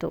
2।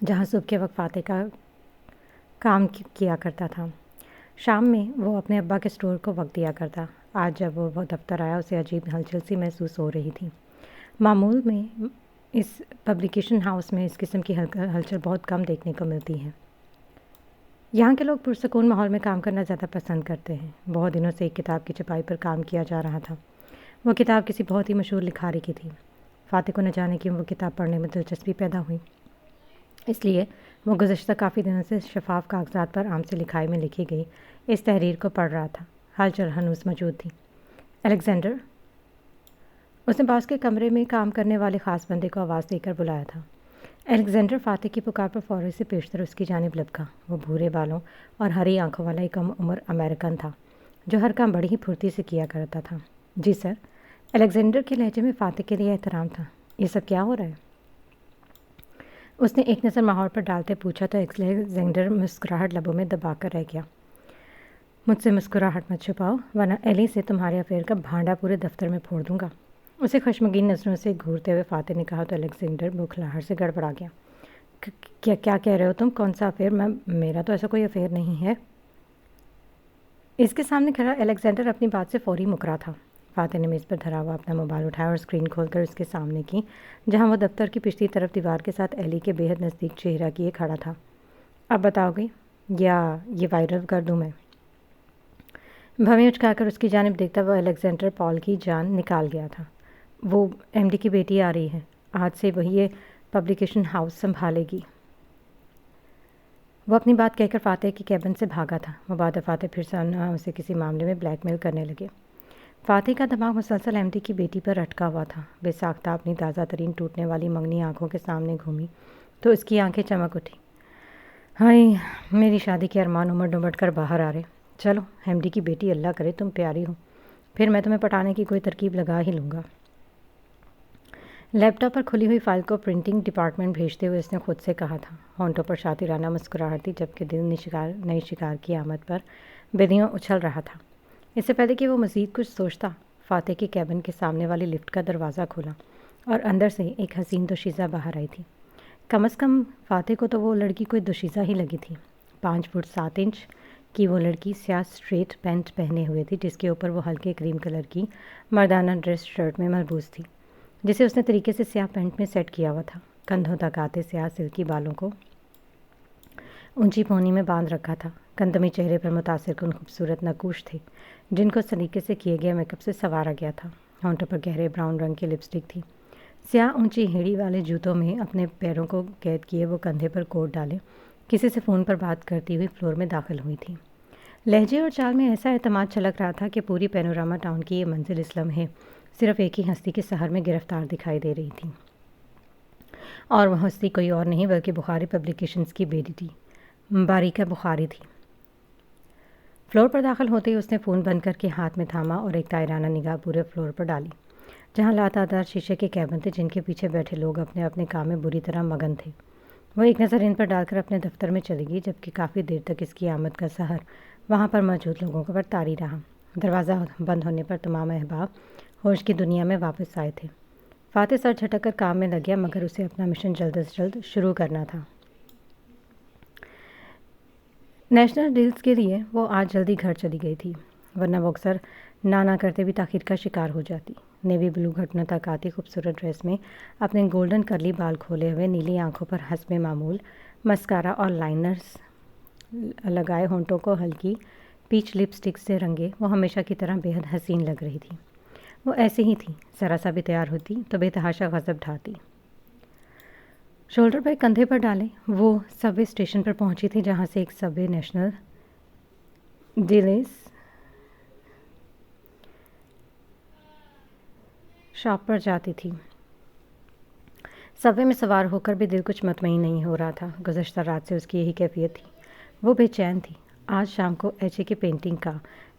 جہاں صبح کے وقت فاتح کا کام کیا کرتا تھا۔ شام میں وہ اپنے ابا کے اسٹور کو وقت دیا کرتا۔ آج جب وہ دفتر آیا اسے عجیب ہلچل سی محسوس ہو رہی تھی۔ معمول میں اس پبلیکیشن ہاؤس میں اس قسم کی ہلچل بہت کم دیکھنے کو ملتی ہے۔ یہاں کے لوگ پرسکون ماحول میں کام کرنا زیادہ پسند کرتے ہیں۔ بہت دنوں سے ایک کتاب کی چھپائی پر کام کیا جا رہا تھا۔ وہ کتاب کسی بہت ہی مشہور لکھاری کی تھی۔ فاتح کو نہ جانے کیوں وہ کتاب پڑھنے میں دلچسپی پیدا ہوئی، اس لیے وہ گزشتہ کافی دنوں سے شفاف کاغذات پر عام سے لکھائی میں لکھی گئی اس تحریر کو پڑھ رہا تھا۔ ہلچل ہنوز موجود تھی۔ الیگزینڈر، اس نے باس کے کمرے میں کام کرنے والے خاص بندے کو آواز دے کر بلایا تھا۔ الیگزینڈر فاتح کی پکار پر فوری سے پیشتر اس کی جانب لپکا۔ وہ بھورے بالوں اور ہری آنکھوں والا ایک کم عمر امریکن تھا جو ہر کام بڑی ہی پھرتی سے کیا کرتا تھا۔ جی سر۔ الیگزینڈر کے لہجے میں فاتح کے لیے احترام تھا۔ یہ سب کیا ہو رہا ہے؟ اس نے ایک نظر ماحول پر ڈالتے پوچھا تو الیگزینڈر مسکراہٹ لبوں میں دبا کر رہ گیا۔ مجھ سے مسکراہٹ مت چھپاؤ ورنہ ایلی سے تمہارے افیئر کا بھانڈا پورے دفتر میں پھوڑ دوں گا۔ اسے خشمگین نظروں سے گھورتے ہوئے فاتح نے کہا تو الیگزینڈر بوکھلاہٹ سے گڑبڑا گیا۔ کیا کہہ رہے ہو تم؟ کون سا افیئر؟ میرا تو ایسا کوئی افیئر نہیں ہے۔ اس کے سامنے کھڑا الیگزینڈر اپنی بات سے فوری مکرا تھا۔ فاتح نے میز پر دھرا ہوا اپنا موبائل اٹھایا اور اسکرین کھول کر اس کے سامنے کی، جہاں وہ دفتر کی پچھلی طرف دیوار کے ساتھ ایلی کے بے حد نزدیک چہرہ کیے کھڑا تھا۔ اب بتاؤ گے یا یہ وائرل کر دوں میں؟ بھویں اچکا کر اس کی جانب دیکھتا وہ الیگزینڈر پال کی جان نکال گیا تھا۔ وہ ایم ڈی کی بیٹی آ رہی ہے، آج سے وہی یہ پبلیکیشن ہاؤس سنبھالے گی۔ وہ اپنی بات کہہ کر فاتح کے کیبن سے بھاگا تھا۔ وہ بعد فاتح پھر سے اسے کسی معاملے میں بلیک میل کرنے لگے۔ فاتح کا دماغ مسلسل ایم ڈی کی بیٹی پر اٹکا ہوا تھا۔ بے ساختہ اپنی تازہ ترین ٹوٹنے والی منگنی آنکھوں کے سامنے گھومی تو اس کی آنکھیں چمک اٹھی۔ ہائے، میری شادی کے ارمان امڑ ڈمڑ کر باہر آ رہے۔ چلو ایم ڈی کی بیٹی، اللہ کرے تم پیاری ہو، پھر میں تمہیں پٹانے کی کوئی ترکیب لگا ہی لوں گا۔ لیپ ٹاپ پر کھلی ہوئی فائل کو پرنٹنگ ڈپارٹمنٹ بھیجتے ہوئے اس نے خود سے کہا تھا۔ ہونٹوں پر شاطرانہ مسکراہٹ تھی جبکہ دل نئی شکار کی آمد پر بدیوں اچھل رہا تھا۔ اس سے پہلے کہ وہ مزید کچھ سوچتا، فاتح کے کیبن کے سامنے والی لفٹ کا دروازہ کھولا اور اندر سے ایک حسین دوشیزہ باہر آئی تھی۔ کم از کم فاتح کو تو وہ لڑکی کوئی دوشیزہ ہی لگی تھی۔ 5 فٹ 7 انچ کی وہ لڑکی سیاہ اسٹریٹ پینٹ پہنے ہوئے تھی جس کے اوپر وہ ہلکے کریم کلر کی مردانہ ڈریس شرٹ میں ملبوس تھی جسے اس نے طریقے سے سیاہ پینٹ میں سیٹ کیا ہوا تھا۔ کندھوں تک آتے سیاہ سلکی بالوں کو اونچی پونی میں باندھ رکھا تھا۔ کندمی چہرے پر متاثر کن خوبصورت نقوش تھے جن کو سلیقے سے کیے گئے میک اپ سے سنوارا گیا تھا۔ ہونٹوں پر گہرے براؤن رنگ کی لپسٹک تھی۔ سیاہ اونچی ہیڑی والے جوتوں میں اپنے پیروں کو قید کیے وہ کندھے پر کوٹ ڈالے کسی سے فون پر بات کرتی ہوئی فلور میں داخل ہوئی تھی۔ لہجے اور چال میں ایسا اعتماد چھلک رہا تھا کہ پوری پینوراما ٹاؤن کی یہ منزل اس لمحے صرف ایک ہی ہستی کے سحر میں گرفتار دکھائی دے رہی تھی، اور وہ ہستی کوئی اور نہیں بلکہ بخاری پبلیکیشنز کی بیٹی تھی، باریکہ بخاری تھی۔ فلور پر داخل ہوتے ہی اس نے فون بند کر کے ہاتھ میں تھاما اور ایک تائرانہ نگاہ پورے فلور پر ڈالی جہاں لاتعداد شیشے کے کیبن تھے جن کے پیچھے بیٹھے لوگ اپنے اپنے کام میں بری طرح مگن تھے۔ وہ ایک نظر ان پر ڈال کر اپنے دفتر میں چلی گئی جبکہ کافی دیر تک اس کی آمد کا سحر وہاں پر موجود لوگوں پر طاری رہا۔ دروازہ بند ہونے پر تمام احباب ہوش کی دنیا میں واپس آئے تھے۔ فاتح سر جھٹک کر کام میں لگ گیا مگر اسے اپنا مشن جلد از جلد شروع کرنا تھا۔ نیشنل ڈیلز کے لیے وہ آج جلدی گھر چلی گئی تھی ورنہ وہ اکثر نہ کرتے بھی تاخیر کا شکار ہو جاتی۔ نیوی بلو گھٹنوں تک آتی خوبصورت ڈریس میں اپنے گولڈن کرلی بال کھولے ہوئے نیلی آنکھوں پر حسب معمول مسکارا اور لائنرز لگائے ہونٹوں کو ہلکی پیچ لپسٹک سے رنگے وہ ہمیشہ کی طرح بے حد حسین لگ رہی تھی۔ وہ ایسی ہی تھی، ذرا سا بھی تیار ہوتی تو بے تحاشا غضب ڈھاتی۔ شولڈر پہ کندھے پر ڈالے وہ سب وے اسٹیشن پر پہنچی تھی جہاں سے ایک سب وے نیشنل ڈیلیز شاپ پر جاتی تھی۔ سب وے میں سوار ہو کر بھی دل کچھ مطمئن نہیں ہو رہا تھا۔ گزشتہ رات سے اس کی یہی کیفیت تھی، وہ بے چین تھی۔ آج شام کو ایچ اے کی پینٹنگ کا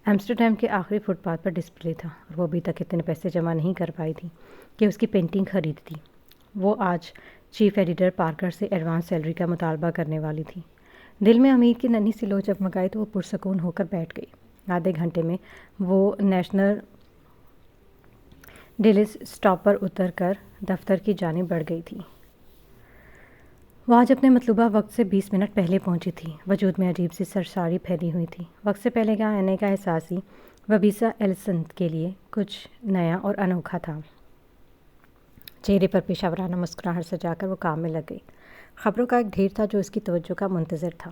ایمسٹرڈیم کے آخری فٹ پاتھ پر ڈسپلے تھا اور وہ ابھی تک اتنے پیسے جمع نہیں کر پائی تھی کہ اس کی پینٹنگ خرید تھی۔ وہ آج چیف ایڈیٹر پارکر سے ایڈوانس سیلری کا مطالبہ کرنے والی تھی۔ دل میں امید کی ننھی سی لو جگمگائی تو وہ پرسکون ہو کر بیٹھ گئی۔ آدھے گھنٹے میں وہ نیشنل ڈیلیز اسٹاپ پر اتر کر دفتر کی جانب بڑھ گئی تھی۔ وہ آج اپنے مطلوبہ وقت سے 20 منٹ پہلے پہنچی تھی۔ وجود میں عجیب سی سرساری پھیلی ہوئی تھی۔ وقت سے پہلے کا آنے کا احساس ہی وبیسا ایلسن کے لیے کچھ نیا اور انوکھا تھا۔ چہرے پر پیشہ ورانہ مسکراہٹ سجا کر وہ کام میں لگ گئی۔ خبروں کا ایک ڈھیر تھا جو اس کی توجہ کا منتظر تھا۔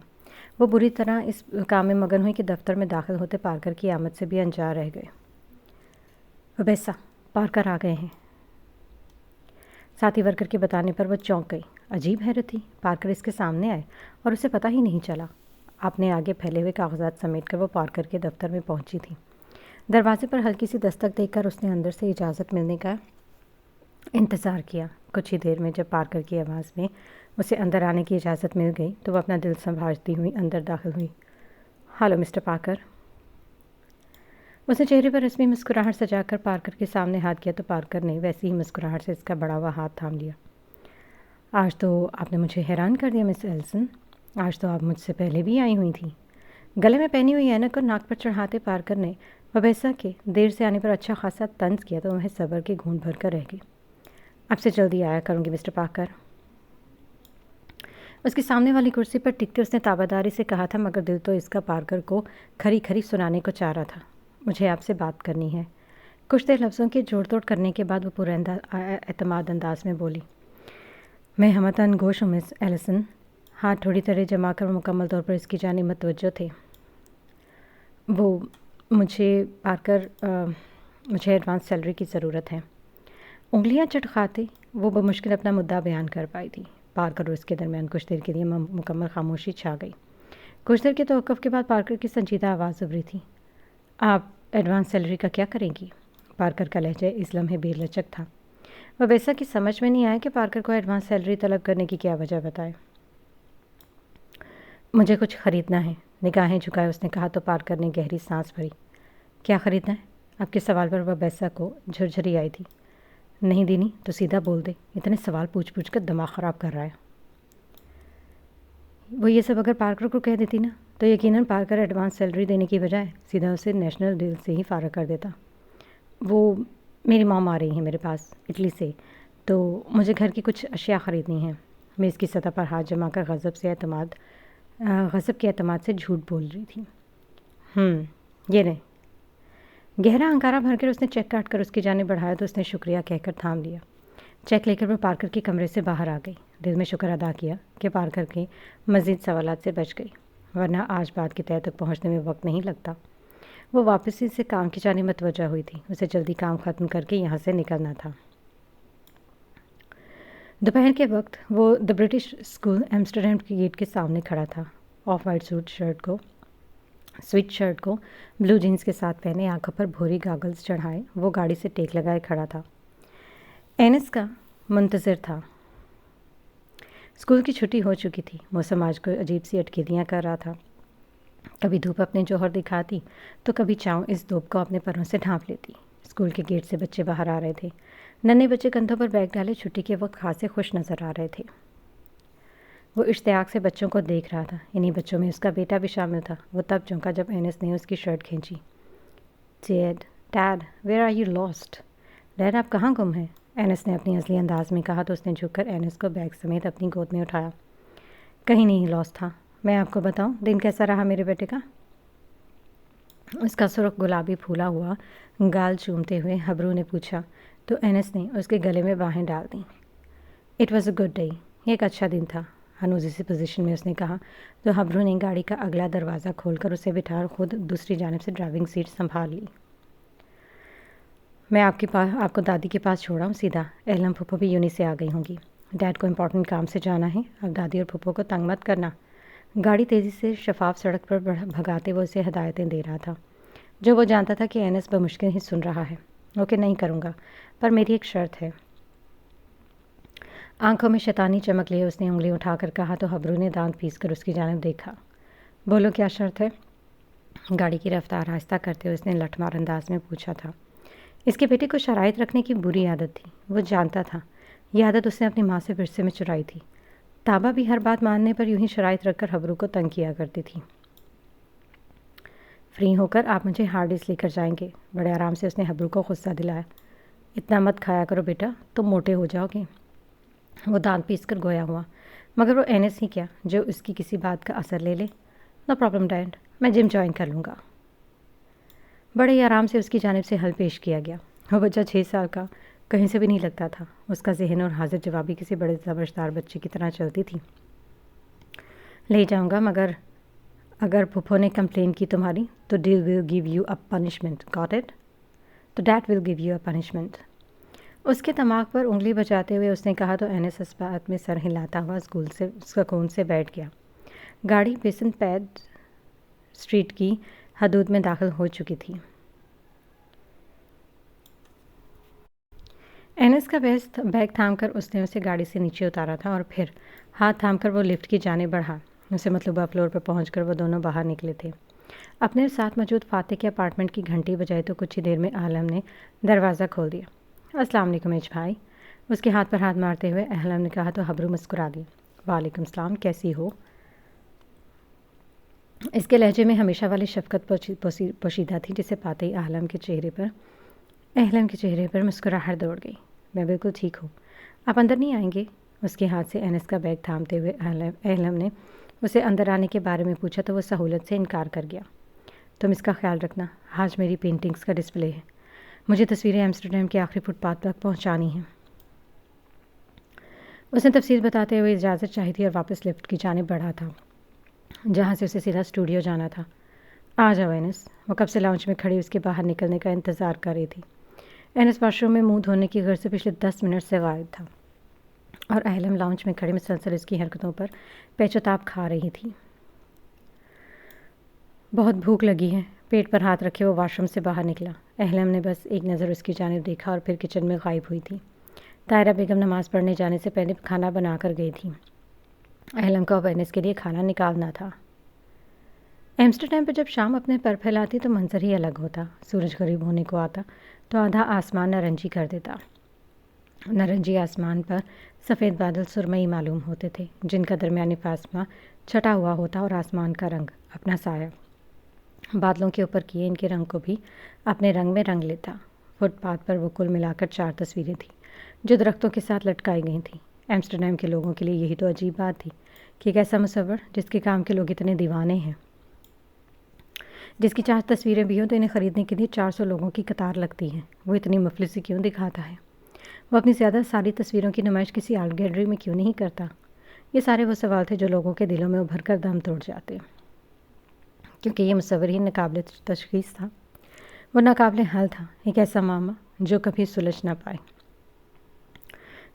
وہ بری طرح اس کام میں مگن ہوئی کہ دفتر میں داخل ہوتے پارکر کی آمد سے بھی انجار رہ گئے۔ وبیسا، پارکر آ گئے ہیں۔ ساتھی ورکر کے بتانے پر وہ چونک گئی۔ عجیب حیرت تھی، پارکر اس کے سامنے آئے اور اسے پتہ ہی نہیں چلا۔ اپنے آگے پھیلے ہوئے کاغذات سمیٹ کر وہ پارکر کے دفتر میں پہنچی تھی۔ دروازے پر ہلکی سی دستک دیکھ کر اس نے اندر سے اجازت ملنے کا انتظار کیا۔ کچھ ہی دیر میں جب پارکر کی آواز میں اسے اندر آنے کی اجازت مل گئی تو وہ اپنا دل سنبھالتی ہوئی اندر داخل ہوئی۔ Hello mister Parker. اس نے چہرے پر رسمی مسکراہٹ سجا کر پارکر کے سامنے ہاتھ کیا تو پارکر نے ویسی ہی مسکراہٹ سے اس کا بڑا ہوا ہاتھ تھام لیا۔ آج تو آپ نے مجھے حیران کر دیا مس ایلسن، آج تو آپ مجھ سے پہلے بھی آئی ہوئی تھیں۔ گلے میں پہنی ہوئی اینک اور ناک پر چڑھاتے پارکر نے وبیسا کے دیر سے آنے پر اچھا خاصا طنز کیا تو وہ صبر کے گھونٹ بھر کر رہ گئی۔ اب سے جلدی آیا کروں گی مسٹر پارکر۔ اس کے سامنے والی کرسی پر ٹکتے اس نے تابعداری سے کہا تھا، مگر دل تو اس کا پارکر کو کھری کھری سنانے کو چاہ رہا تھا۔ مجھے آپ سے بات کرنی ہے۔ کچھ دیر لفظوں کے جوڑ توڑ کرنے کے بعد وہ پورا اعتماد انداز میں بولی۔ میں ہمتاً گوش ہوں مس ایلسن۔ ہاتھ تھوڑی طرح جما کر وہ مکمل طور پر اس کی جانب متوجہ تھے۔ وہ مجھے ایڈوانس سیلری کی ضرورت ہے۔ انگلیاں چٹخاتے وہ بمشکل اپنا مدعا بیان کر پائی تھی۔ پارکر اور اس کے درمیان کچھ دیر کے لیے مکمل خاموشی چھا گئی۔ کچھ دیر کے توقف کے بعد پارکر کی سنجیدہ آواز ابھری تھی۔ آپ ایڈوانس سیلری کا کیا کریں گی؟ پارکر کا لہجہ اس لمحے بے لچک تھا۔ وبیسا کی سمجھ میں نہیں آیا کہ پارکر کو ایڈوانس سیلری طلب کرنے کی کیا وجہ بتائے۔ مجھے کچھ خریدنا ہے، نگاہیں جھکائے اس نے کہا تو پارکر نے گہری سانس بھری۔ کیا خریدنا ہے؟ آپ کے سوال پر وبیسا کو جھرجھری آئی تھی۔ نہیں دینی تو سیدھا بول دے، اتنے سوال پوچھ پوچھ کر دماغ خراب کر رہا ہے۔ وہ یہ سب اگر پارکر کو کہہ دیتی نا تو یقیناً پارکر ایڈوانس سیلری دینے کی بجائے سیدھا اسے نیشنل ڈیل سے ہی فارغ کر دیتا۔ وہ میری موم آ رہی ہیں میرے پاس اٹلی سے، تو مجھے گھر کی کچھ اشیاء خریدنی ہیں۔ میں اس کی سطح پر ہاتھ جما کر غضب کے اعتماد سے جھوٹ بول رہی تھی۔ یہ لیں۔ گہرا ہنکارا بھر کر اس نے چیک کاٹ کر اس کی جانب بڑھایا تو اس نے شکریہ کہہ کر تھام لیا۔ چیک لے کر وہ پارکر کے کمرے سے باہر آ گئی۔ دل میں شکر ادا کیا کہ پارکر کے مزید سوالات سے بچ گئی، ورنہ آج بات کی تہہ تک پہنچنے میں وقت نہیں لگتا۔ وہ واپسی سے کام کی جانب متوجہ ہوئی تھی۔ اسے جلدی کام ختم کر کے یہاں سے نکلنا تھا۔ دوپہر کے وقت وہ دی برٹش اسکول ایمسٹرڈیم کے گیٹ کے سامنے کھڑا تھا۔ آف وائٹ سویٹ شرٹ کو بلو جینس کے ساتھ پہنے، آنکھوں پر بھوری گاگلز چڑھائے وہ گاڑی سے ٹیک لگائے کھڑا تھا۔ اینس کا منتظر تھا۔ اسکول کی چھٹی ہو چکی تھی۔ موسم آج کو عجیب سی اٹکیلیاں کر رہا تھا۔ کبھی دھوپ اپنے جوہر دکھاتی تو کبھی چاؤں اس دھوپ کو اپنے پروں سے ڈھانپ لیتی۔ اسکول کے گیٹ سے بچے باہر آ رہے تھے۔ ننھے بچے کندھوں پر بیگ ڈالے چھٹی کے وقت خاصے خوش نظر آ رہے تھے۔ وہ اشتیاق سے بچوں کو دیکھ رہا تھا۔ انہی بچوں میں اس کا بیٹا بھی شامل تھا۔ وہ تب چونکا جب اینس نے اس کی شرٹ کھینچی۔ Dad where are you lost? Dad آپ کہاں گم ہیں؟ اینس نے اپنی اصلی انداز میں کہا تو اس نے جھک کر اینس کو بیگ سمیت اپنی گود میں اٹھایا۔ کہیں نہیں لاسٹ تھا۔ میں آپ کو بتاؤں دن کیسا رہا میرے بیٹے کا؟ اس کا سرخ گلابی پھولا ہوا گال چومتے ہوئے ہبرو نے پوچھا تو اینس نے اس کے گلے میں باہیں ڈال دیں۔ It was a good day. یہ ایک اچھا دن تھا، ہنوز اسی پوزیشن میں اس نے کہا تو ہبرو نے گاڑی کا اگلا دروازہ کھول کر اسے بٹھا خود دوسری جانب سے ڈرائیونگ سیٹ سنبھال لی۔ میں آپ کو دادی کے پاس چھوڑا ہوں سیدھا۔ اہلم پھپھو بھی یونی سے آ گئی ہوں گی۔ ڈیڈ کو امپورٹنٹ کام سے جانا ہے، اب دادی اور پھپھو کو تنگ مت کرنا۔ گاڑی تیزی سے شفاف سڑک پر بھگاتے وہ اسے ہدایتیں دے رہا تھا، جو وہ جانتا تھا کہ اینس بمشکل ہی سن رہا ہے۔ اوکے نہیں کروں گا، پر میری ایک شرط ہے۔ آنکھوں میں شیطانی چمک لیے اس نے انگلی اٹھا کر کہا تو ہبرو نے دانت پیس کر اس کی جانب دیکھا۔ بولو کیا شرط ہے؟ گاڑی کی رفتار آہستہ کرتے ہوئے اس نے لٹھ مار انداز میں پوچھا تھا۔ اس کے بیٹے کو شرائط رکھنے کی بری عادت تھی، وہ جانتا تھا۔ یہ عادت اس نے اپنی ماں سے ورثے میں چرائی تھی۔ تابا بھی ہر بات ماننے پر یوں ہی شرائط رکھ کر ہبرو کو تنگ کیا کرتی تھی۔ فری ہو کر آپ مجھے ہارڈ ڈسک لے کر جائیں گے؟ بڑے آرام سے اس نے ہبرو کو غصہ دلایا۔ اتنا مت کھایا کرو بیٹا، تم موٹے ہو جاؤ گے۔ وہ دانت پیس کر گویا ہوا۔ مگر وہ اینس ہی کیا جو اس کی کسی بات کا اثر لے لے۔ نو پرابلم ڈیڈ، میں جم جوائن کر لوں گا۔ بڑے ہی آرام سے اس کی جانب سے حل پیش کیا گیا۔ وہ بچہ 6 سال کا کہیں سے بھی نہیں لگتا تھا۔ اس کا ذہن اور حاضر جوابی کسی بڑے زبردار بچے کی طرح چلتی تھی۔ لے جاؤں گا، مگر اگر پھپھو نے کمپلین کی تمہاری تو they'll will give you a punishment, got it? تو that will give you a punishment. اس کے دماغ پر انگلی بچاتے ہوئے اس نے کہا تو اینس اس بات میں سر ہلاتا ہوا سکون سے بیٹھ گیا۔ گاڑی بیسن پیڈ اسٹریٹ کی حدود میں داخل ہو چکی تھی۔ اینس کا بیگ تھام کر اس نے اسے گاڑی سے نیچے اتارا تھا اور پھر ہاتھ تھام کر وہ لفٹ کی جانب بڑھا۔ اسے مطلوبہ فلور پر پہنچ کر وہ دونوں باہر نکلے تھے۔ اپنے ساتھ موجود فاتح کے اپارٹمنٹ کی گھنٹی بجائی تو کچھ ہی دیر میں احلم نے دروازہ کھول دیا۔ السلام علیکم ایج بھائی، اس کے ہاتھ پر ہاتھ مارتے ہوئے احلم نے کہا تو حبرو مسکرا دی۔ وعلیکم السلام، کیسی ہو؟ اس کے لہجے میں ہمیشہ والی شفقت پوشیدہ تھی جسے پاتے ہی احلم کے چہرے پر مسکراہٹ دوڑ گئی۔ میں بالکل ٹھیک ہوں، آپ اندر نہیں آئیں گے؟ اس کے ہاتھ سے اینس کا بیگ تھامتے ہوئے احلم نے اسے اندر آنے کے بارے میں پوچھا تو وہ سہولت سے انکار کر گیا۔ تم اس کا خیال رکھنا، آج میری پینٹنگز کا ڈسپلے ہے، مجھے تصویریں ایمسٹرڈیم کے آخری فٹ پاتھ تک پہنچانی ہیں۔ اس نے تفصیل بتاتے ہوئے اجازت چاہی تھی اور واپس لفٹ کی جانب بڑھا تھا جہاں سے اسے سیدھا اسٹوڈیو جانا تھا۔ آ جاؤ اینس، وہ کب سے لاؤنج میں کھڑی اس کے باہر نکلنے کا انتظار کر رہی تھی۔ اینس واش روم میں منہ دھونے کی غرض سے پچھلے 10 منٹ سے غائب تھا اور احلم لاؤنج میں کھڑی مسلسل اس کی حرکتوں پر پیچ و تاب کھا رہی تھی۔ بہت بھوک لگی ہے، پیٹ پر ہاتھ رکھے وہ واش روم سے باہر نکلا۔ احلم نے بس ایک نظر اس کی جانب دیکھا اور پھر کچن میں غائب ہوئی تھی۔ طاہرہ بیگم نماز پڑھنے جانے سے پہلے کھانا بنا کر گئی تھی۔ احلم کو اب اینس کے لیے کھانا نکالنا تھا۔ ایمسٹرڈیم پہ جب شام اپنے پر پھیلاتی تو منظر ہی الگ ہوتا۔ سورج غروب ہونے کو آتا تو آدھا آسمان نارنجی کر دیتا۔ نارنجی آسمان پر سفید بادل سرمئی معلوم ہوتے تھے جن کا درمیانی فاصلہ چھٹا ہوا ہوتا اور آسمان کا رنگ اپنا سایہ بادلوں کے اوپر کیے ان کے رنگ کو بھی اپنے رنگ میں رنگ لیتا۔ فٹ پاتھ پر وہ کل ملا کر 4 تصویریں تھیں جو درختوں کے ساتھ لٹکائی گئی تھیں۔ ایمسٹرڈیم کے لوگوں کے لیے یہی تو عجیب بات تھی کہ ایک ایسا مصور جس کے کام کے لوگ اتنے دیوانے ہیں، جس کی 4 تصویریں بھی ہوں تو انہیں خریدنے کے لیے 400 لوگوں کی قطار لگتی ہے، وہ اتنی مفلسی کیوں دکھاتا ہے؟ وہ اپنی زیادہ ساری تصویروں کی نمائش کسی آرٹ گیلری میں کیوں نہیں کرتا؟ یہ سارے وہ سوال تھے جو لوگوں کے دلوں میں ابھر کر دم توڑ جاتے، کیونکہ یہ مصور ہی ناقابل تشخیص تھا، وہ ناقابل حل تھا، ایک ایسا معمہ جو کبھی سلجھ نہ پائے۔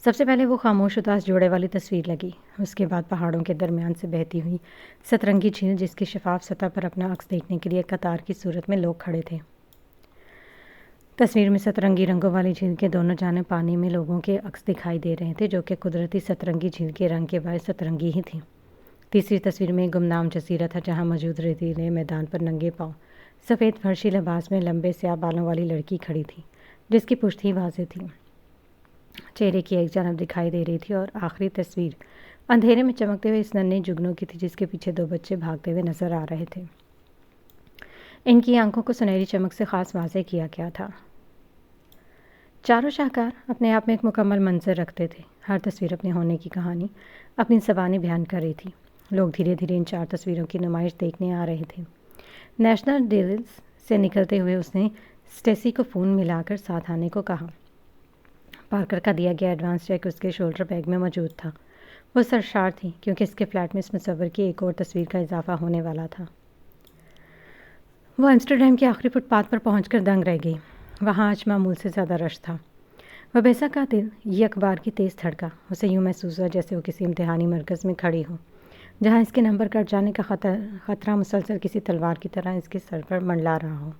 سب سے پہلے وہ خاموش اداس جوڑے والی تصویر لگی، اس کے بعد پہاڑوں کے درمیان سے بہتی ہوئی سترنگی جھیل جس کی شفاف سطح پر اپنا عکس دیکھنے کے لیے قطار کی صورت میں لوگ کھڑے تھے۔ تصویر میں سترنگی رنگوں والی جھیل کے دونوں جانب پانی میں لوگوں کے عکس دکھائی دے رہے تھے جو کہ قدرتی سترنگی جھیل کے رنگ کے باعث سترنگی ہی تھی۔ تیسری تصویر میں ایک گمنام جزیرہ تھا جہاں موجود ریتیلے میدان پر ننگے پاؤں سفید فرشی لباس میں لمبے سیاہ بالوں والی لڑکی کھڑی تھی جس کی پشت ہی واضح تھی، چہرے کی ایک جانب دکھائی دے رہی تھی، اور آخری تصویر اندھیرے میں چمکتے ہوئے اس ننھے جگنوں کی تھی جس کے پیچھے 2 بچے بھاگتے ہوئے نظر آ رہے تھے۔ ان کی آنکھوں کو سنہری چمک سے خاص واضح کیا گیا تھا۔ چاروں شاہکار اپنے آپ میں ایک مکمل منظر رکھتے تھے، ہر تصویر اپنے ہونے کی کہانی اپنی زبانی بیان کر رہی تھی۔ لوگ دھیرے دھیرے ان 4 تصویروں کی نمائش دیکھنے آ رہے تھے۔ نیشنل ڈیلز سے نکلتے ہوئے اس نے اسٹیسی کو فون ملا کر ساتھ آنے کو کہا۔ پارکر کا دیا گیا ایڈوانس چیک اس کے شولڈر بیگ میں موجود تھا۔ وہ سرشار تھی کیونکہ اس کے فلیٹ میں اس مصور کی ایک اور تصویر کا اضافہ ہونے والا تھا۔ وہ ایمسٹرڈیم کے آخری فٹ پاتھ پر پہنچ کر دنگ رہ گئی۔ وہاں آج معمول سے زیادہ رش تھا۔ وبیسا کا دل یک بار کی تیز دھڑکا۔ اسے یوں محسوس ہوا جیسے وہ کسی امتحانی مرکز میں کھڑی ہو جہاں اس کے نمبر کٹ جانے کا خطرہ مسلسل کسی تلوار کی طرح اس کے سر پر منڈلا رہا ہو۔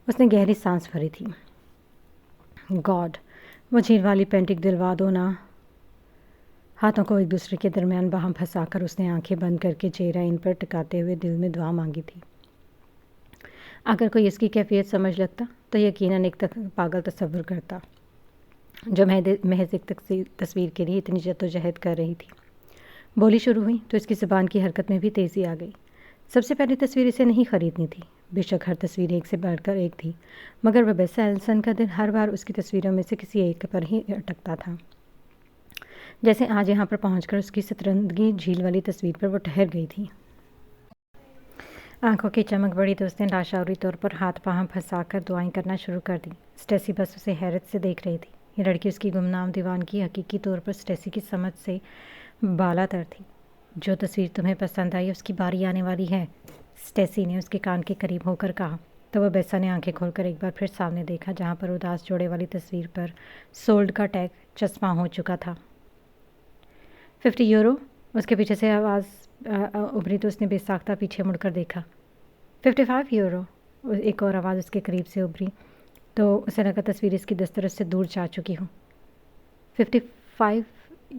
اس نے گہری سانس بھری تھی۔ گاڈ، وہ جھیل والی پینٹنگ دلوا دو نا۔ ہاتھوں کو ایک دوسرے کے درمیان باہم پھنسا کر اس نے آنکھیں بند کر کے چہرہ ان پر ٹکاتے ہوئے دل میں دعا مانگی تھی۔ اگر کوئی اس کی کیفیت سمجھ لگتا تو یقیناً ایک پاگل تصور کرتا جو محض ایک تصویر کے لیے اتنی جدوجہد کر رہی تھی۔ بولی شروع ہوئی تو اس کی زبان کی حرکت میں بھی تیزی آ گئی۔ سب سے پہلی تصویر اسے نہیں خریدنی تھی، بے شک ہر تصویر ایک سے بڑھ کر ایک تھی، مگر وبیسا ایلسن کا دل ہر بار اس کی تصویروں میں سے کسی ایک پر ہی اٹکتا تھا جیسے آج یہاں پر پہنچ کر اس کی سترنگی جھیل والی تصویر پر وہ ٹھہر گئی تھی۔ آنکھوں کی چمک بڑی تو اس نے لاشعوری طور پر ہاتھ پاؤں پھنسا کر دعائیں کرنا شروع کر دی۔ اسٹیسی بس اسے حیرت سے دیکھ رہی تھی۔ یہ لڑکی اس کی گمنام دیوان کی حقیقی طور پر اسٹیسی کی سمجھ سے بالا تر تھی۔ جو تصویر تمہیں پسند آئی اس کی باری آنے والی ہے، اسٹیسی نے اس کے کان کے قریب ہو کر کہا۔ تو وہ بیسا نے آنکھیں کھول کر ایک بار پھر سامنے دیکھا، جہاں پر اداس جوڑے والی تصویر پر سولڈ کا ٹیگ چسپاں ہو چکا تھا۔ 50 یورو، اس کے پیچھے سے آواز ابھری تو اس نے بے ساختہ پیچھے مڑ کر دیکھا۔ 55 یورو، ایک اور آواز اس کے قریب سے ابھری تو اسے لگا تصویر اس کی دسترس سے دور جا چکی ہو۔ 55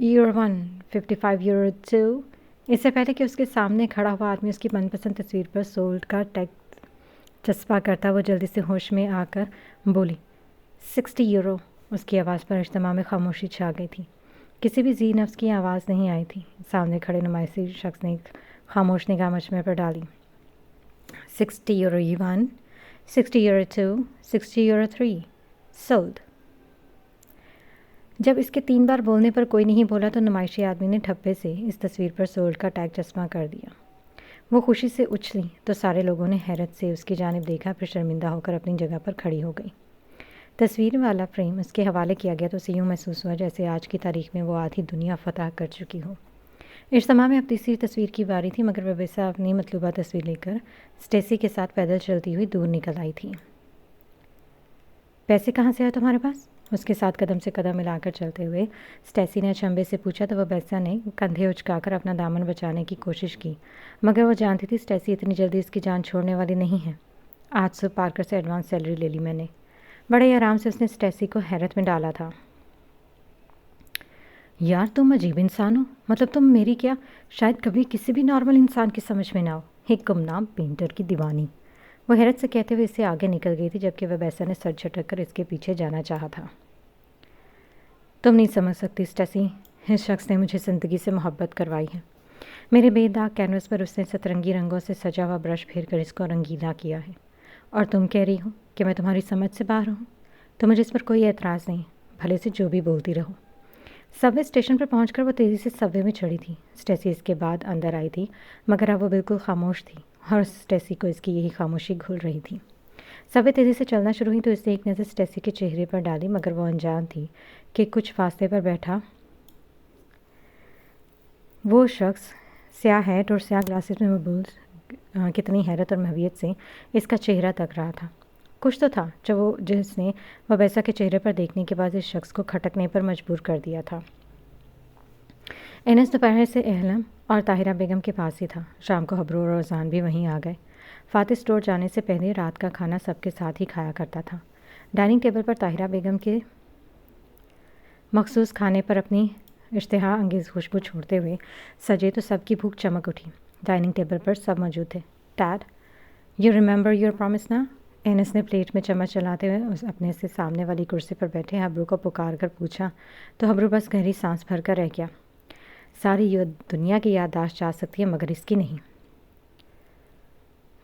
یورو 1، 55 یورو 2۔ اس سے پہلے کہ اس کے سامنے کھڑا ہوا آدمی اس کی من پسند تصویر پر سولڈ کا ٹیگ چسپاں کرتا، وہ جلدی سے ہوش میں آ کر بولی، 60 یورو۔ اس کی آواز پر اجتماع میں خاموشی چھا گئی تھی۔ کسی بھی ذی نفس کی آواز نہیں آئی تھی۔ سامنے کھڑے نمائشی شخص نے خاموش نگاہ مجمع پر ڈالی۔ 60 یورو 1، 60 یورو 2، 60 یورو 3، سولڈ۔ جب اس کے 3 بار بولنے پر کوئی نہیں بولا تو نمائشی آدمی نے ٹھپے سے اس تصویر پر سولڈ کا ٹیگ چسپاں کر دیا۔ وہ خوشی سے اچھلی تو سارے لوگوں نے حیرت سے اس کی جانب دیکھا، پھر شرمندہ ہو کر اپنی جگہ پر کھڑی ہو گئی۔ تصویر والا فریم اس کے حوالے کیا گیا تو اسے یوں محسوس ہوا جیسے آج کی تاریخ میں وہ آدھی دنیا فتح کر چکی ہو۔ اجتماع میں اب تیسری تصویر کی باری تھی، مگر وبیسا اپنی مطلوبہ تصویر لے کر اسٹیسی کے ساتھ پیدل چلتی ہوئی دور نکل آئی تھی۔ پیسے کہاں سے آئے تمہارے پاس؟ اس کے ساتھ قدم سے قدم ملا کر چلتے ہوئے اسٹیسی نے اچنبھے سے پوچھا تو وبیسا نے کندھے اچکا کر اپنا دامن بچانے کی کوشش کی، مگر وہ جانتی تھی اسٹیسی اتنی جلدی اس کی جان چھوڑنے والی نہیں ہے۔ آج صبح پارکر سے ایڈوانس سیلری لے لی میں نے۔ بڑے آرام سے اس نے اسٹیسی کو حیرت میں ڈالا تھا۔ یار تم عجیب انسان ہو، مطلب تم میری کیا شاید کبھی کسی بھی نارمل انسان کی سمجھ میں نہ ہو، ایک گمنام پینٹر کی دیوانی۔ وہ حیرت سے کہتے ہوئے اس سے آگے نکل گئی تھی، جبکہ وبیسا نے سر جھٹک کر اس کے پیچھے جانا چاہا تھا۔ تم نہیں سمجھ سکتی اسٹیسی، اس شخص نے مجھے زندگی سے محبت کروائی ہے۔ میرے بے داغ کینوس پر اس نے سترنگی رنگوں سے سجا ہوا برش پھیر کر اس کو رنگیلا کیا ہے، اور تم کہہ رہی ہو کہ میں تمہاری سمجھ سے باہر ہوں؟ تو مجھے اس پر کوئی اعتراض نہیں، بھلے سے جو بھی بولتی رہو۔ سب وے اسٹیشن پر پہنچ کر وہ تیزی سے سب وے میں چڑھی تھی۔ اسٹیسی اس کے بعد اندر آئی تھی، مگر اب وہ بالکل خاموش تھی اور اسٹیسی کو اس کی یہی خاموشی گھل رہی تھی۔ سب وے تیزی سے چلنا شروع ہوئی تو اس نے ایک نظر اسٹیسی کے چہرے پر ڈالی، مگر وہ انجان تھی کہ کچھ فاصلے پر بیٹھا وہ شخص سیاہ ہیٹ اور سیاہ گلاسز میں مبوس کتنی حیرت اور محویت سے اس کا چہرہ تک رہا تھا۔ کچھ تو تھا جس نے وبیسا کے چہرے پر دیکھنے کے بعد اس شخص کو کھٹکنے پر مجبور کر دیا تھا۔ انس دوپہر سے اہلم اور طاہرہ بیگم کے پاس ہی تھا۔ شام کو حبرو اور اوزان بھی وہیں آ گئے۔ فاتح اسٹور جانے سے پہلے رات کا کھانا سب کے ساتھ ہی کھایا کرتا تھا۔ ڈائننگ ٹیبل پر طاہرہ بیگم کے مخصوص کھانے پر اپنی اشتہا انگیز خوشبو چھوڑتے ہوئے سجے تو سب کی بھوک چمک اٹھی۔ ڈائننگ ٹیبل پر سب موجود تھے۔ Dad, you remember your promise نا؟ انس نے پلیٹ میں چمچ چلاتے ہوئے اپنے سے سامنے والی کرسی پر بیٹھے حبرو کو پکار کر پوچھا تو حبرو بس گہری سانس بھر کر رہ گیا۔ ساری دنیا کی یادداشت جا سکتی ہے مگر اس کی نہیں۔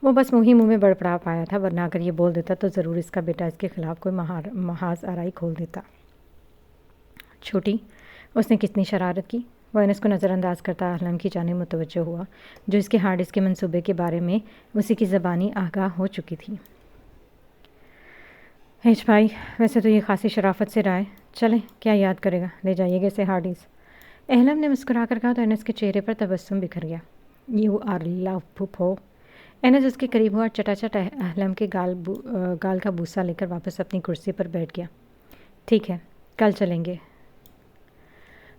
وہ بس منہ میں بڑبڑا پایا تھا، ورنہ اگر یہ بول دیتا تو ضرور اس کا بیٹا اس کے خلاف کوئی محاذ آرائی کھول دیتا۔ چھوٹی، اس نے کتنی شرارت کی؟ وہ انس کو نظر انداز کرتا احلام کی جانب متوجہ ہوا، جو اس کے ہارڈ ڈسک کے منصوبے کے بارے میں اسی کی زبانی آگاہ ہو چکی تھی۔ ایچ بھائی، ویسے تو یہ خاصی شرافت سے رہا ہے، چلیں کیا یاد کرے گا، لے جائیے گا اسے ہارڈ ڈسک۔ احلام نے مسکرا کر کہا تو انس کے چہرے پر تبسم بکھر گیا۔ یو آر لو پھوپھو۔ انس اس کے قریب ہوا اور چٹا چٹ احلام کے گال کا بوسہ لے کر واپس اپنی کرسی پر بیٹھ گیا۔ ٹھیک ہے، کل چلیں گے،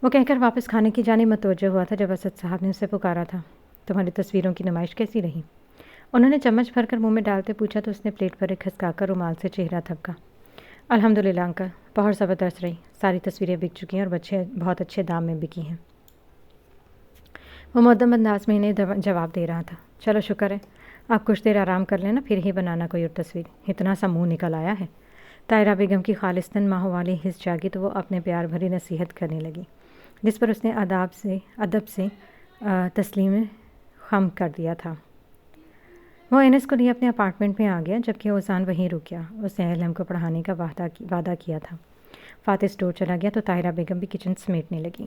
وہ کہہ کر واپس کھانے کی جانب متوجہ ہوا تھا جب اسد صاحب نے اسے پکارا تھا۔ تمہاری تصویروں کی نمائش کیسی رہی؟ انہوں نے چمچ بھر کر منہ میں ڈالتے پوچھا تو اس نے پلیٹ پر ایک کھسکا کر رومال سے چہرہ تھپکا۔ الحمدللہ انکل، بہت زبردست رہی، ساری تصویریں بک چکی ہیں اور بہت اچھے دام میں بکی ہیں۔ وہ مدم انداز میں انہیں جواب دے رہا تھا۔ چلو شکر ہے، آپ کچھ دیر آرام کر لینا، پھر ہی بنانا کوئی اور تصویر، اتنا سا منہ نکل آیا ہے۔ طاہرہ بیگم کی خالصتاً ماہ والی حس جاگی تو وہ اپنے پیار بھری نصیحت کرنے لگی، جس پر اس نے ادب سے تسلیم خم کر دیا تھا۔ وہ انس کو لیے اپنے اپارٹمنٹ میں آ گیا، جبکہ اوزان وہیں رک گیا۔ اس نے احلام کو پڑھانے کا وعدہ کیا تھا۔ فاتح اسٹور چلا گیا تو طاہرہ بیگم بھی کچن سمیٹنے لگی۔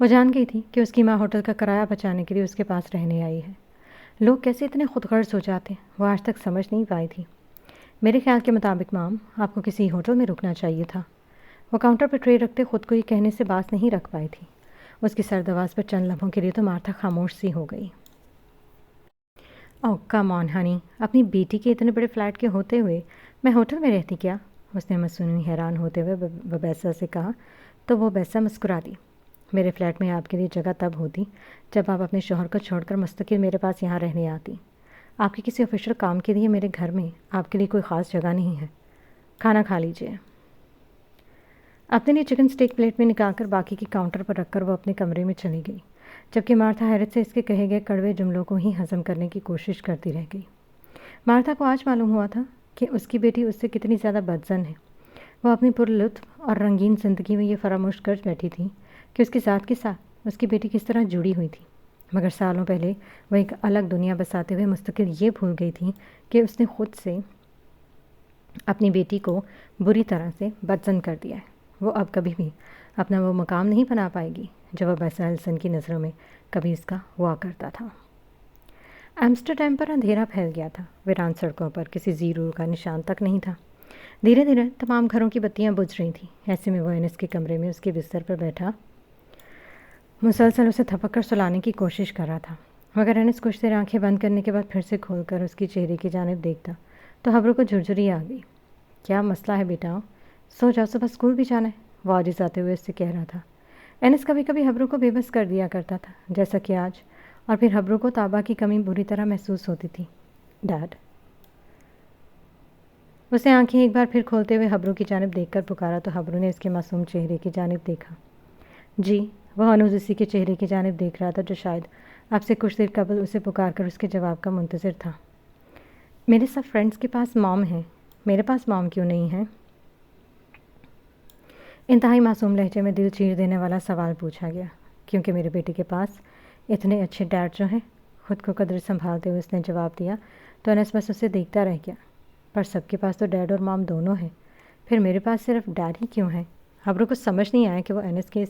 وہ جان گئی تھی کہ اس کی ماں ہوٹل کا کرایہ بچانے کے لیے اس کے پاس رہنے آئی ہے۔ لوگ کیسے اتنے خود غرض ہو جاتے ہیں، وہ آج تک سمجھ نہیں پائی تھی۔ میرے خیال کے مطابق مام، آپ کو کسی ہوٹل میں رکنا چاہیے تھا۔ وہ کاؤنٹر پر ٹرے رکھتے خود کو یہ کہنے سے باز نہیں رکھ پائی تھی۔ اس کی سرد آواز پر چند لمحوں کے لیے تو مارتھا خاموش سی ہو گئی۔ او کم آن ہنی، اپنی بیٹی کے اتنے بڑے فلیٹ کے ہوتے ہوئے میں ہوٹل میں رہتی کیا؟ اس نے مصنوعی حیران ہوتے ہوئے وبیسا سے کہا تو وہ ویسا مسکرا دی۔ میرے فلیٹ میں آپ کے لیے جگہ تب ہوتی جب آپ اپنے شوہر کو چھوڑ کر مستقل میرے پاس یہاں رہنے آتی۔ آپ کے کسی آفیشیل کام کے لیے میرے گھر میں آپ کے لیے کوئی خاص جگہ نہیں ہے۔ کھانا کھا لیجیے۔ اپنے لیے چکن سٹیک پلیٹ میں نکال کر باقی کی کاؤنٹر پر رکھ کر وہ اپنے کمرے میں چلی گئی، جبکہ مارتھا حیرت سے اس کے کہے گئے کڑوے جملوں کو ہی ہضم کرنے کی کوشش کرتی رہ گئی۔ مارتھا کو آج معلوم ہوا تھا کہ اس کی بیٹی اس سے کتنی زیادہ بدظن ہے۔ وہ اپنی پر لطف اور رنگین زندگی میں یہ فراموش کر بیٹھی تھی کہ اس کی ذات کے ساتھ اس کی بیٹی کس طرح جڑی ہوئی تھی، مگر سالوں پہلے وہ ایک الگ دنیا بساتے ہوئے مستقل یہ بھول گئی تھی کہ اس نے خود سے اپنی بیٹی کو بری طرح سے بدظن کر دیا ہے۔ وہ اب کبھی بھی اپنا وہ مقام نہیں بنا پائے گی جو وہ ویسا کی نظروں میں کبھی اس کا ہوا کرتا تھا۔ ایمسٹرڈیم پر اندھیرا پھیل گیا تھا۔ ویران سڑکوں پر کسی زیرو کا نشان تک نہیں تھا۔ دھیرے دھیرے تمام گھروں کی بتیاں بجھ رہی تھیں۔ ایسے میں وہ انس کے کمرے میں اس کے بستر پر بیٹھا مسلسل اسے تھپک کر سلانے کی کوشش کر رہا تھا، مگر انس کچھ دیر آنکھیں بند کرنے کے بعد پھر سے کھول کر اس کی چہرے کی جانب دیکھتا تو حبروں کو جھرجھری آ گئی۔ کیا مسئلہ ہے بیٹا؟ سو جاؤ، صبح اسکول بھی جانا ہے، وہ عاجز آتے ہوئے اس سے کہہ رہا تھا۔ انس کبھی کبھی حبروں کو بے بس کر دیا کرتا تھا، جیسا کہ آج، اور پھر حبروں کو تابا کی کمی بری طرح محسوس ہوتی تھی۔ ڈیڈ، اسے آنکھیں ایک بار پھر کھولتے ہوئے حبروں کی جانب دیکھ کر پکارا تو حبروں نے اس کے معصوم چہرے کی جانب دیکھا۔ جی، وہ ہنوز اسی کے چہرے کی جانب دیکھ رہا تھا جو شاید اب سے کچھ دیر قبل اسے پکار کر اس کے جواب کا منتظر تھا۔ میرے سب فرینڈس کے پاس موم ہے، میرے پاس موم کیوں نہیں ہے؟ انتہائی معصوم لہجے میں دل چیر دینے والا سوال پوچھا گیا۔ کیونکہ میرے بیٹے کے پاس اتنے اچھے ڈیڈ جو ہیں، خود کو قدر سنبھالتے ہوئے اس نے جواب دیا تو انس بس اسے دیکھتا رہ گیا۔ پر سب کے پاس تو ڈیڈ اور مام دونوں ہیں، پھر میرے پاس صرف ڈیڈ ہی کیوں ہے؟ حبروں کو سمجھ نہیں آیا کہ وہ انس کے